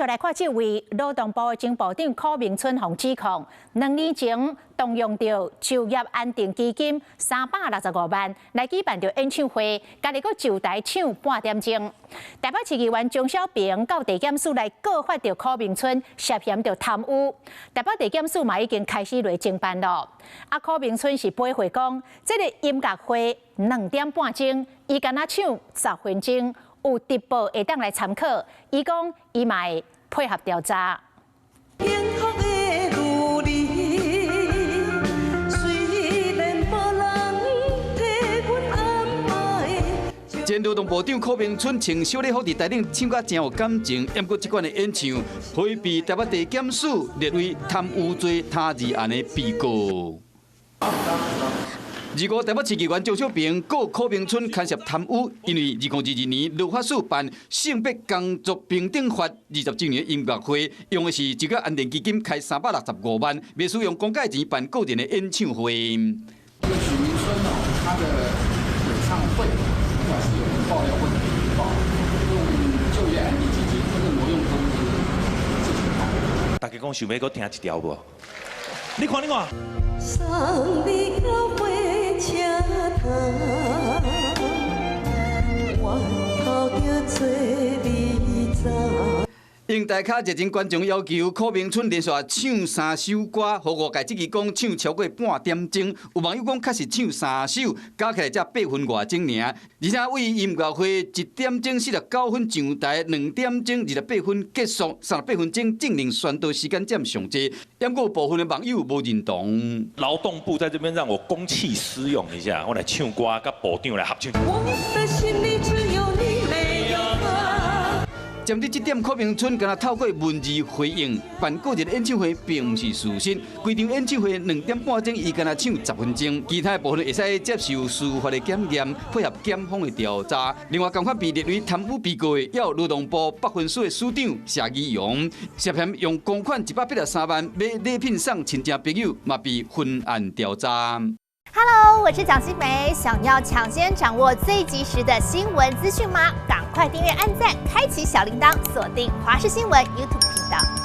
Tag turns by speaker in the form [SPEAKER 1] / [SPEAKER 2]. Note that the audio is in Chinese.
[SPEAKER 1] 续来看这位劳动部前部长柯明春洪指控，2年前动用到就业安定基金365万来举办着演唱会，家己阁就台唱半点钟。台北市议员钟小平到地检署来告发着柯明春涉嫌着贪污，台北地检署嘛已经开始来侦办了。柯明春是背回讲，这个音乐会2点半钟，伊敢若唱10分钟。 有直播会当来参考，伊讲伊嘛会配合调查。
[SPEAKER 2] 前劳动部长柯明春穿小礼服伫台顶唱甲真有感情，不过这款的演唱会被台北地检署列为贪污罪他治案的被告。 2005台北市议员钟小平告柯明春牵涉贪污，因为2022年立法署办性别工作平等法20周年音乐会，用的是就业安定基金开365万，未使用公家钱办个人的演唱会。
[SPEAKER 3] 这个许明春他的演唱会，不管是有人爆料或者没爆，用就业安定基金或者挪用公司进行开。
[SPEAKER 4] 大家讲想要搁听一条无？你看，你看。 应大咖热情观众要求，柯明春连续唱3首歌，互5届职员讲唱超过半点钟。有网友讲，确实唱3首，加起来才8分外钟尔。而且为音乐会1点钟49分上台，2点钟28分结束，38分钟证明宣导时间占上济。不过部分的网友无认同。劳动部在这边让我公器私用一下，我来唱歌，甲部长来合唱。我的心里只有你没有他。
[SPEAKER 2] 针对这点，柯明春敢若透过文字回应，办个人演唱会并不是事实。规场演唱会2点半钟，伊敢若唱10分钟，其他部分会使接受司法的检验，配合检方的调查。另外，同款被列为贪污被告的，也有劳动部北分署的署长谢义勇，涉嫌用公款183万买礼品送亲戚朋友，嘛被分案调查。
[SPEAKER 5] Hello， 我是蒋欣梅。想要抢先掌握最及时的新闻资讯吗？赶快订阅、按赞、开启小铃铛，锁定华视新闻 YouTube 频道。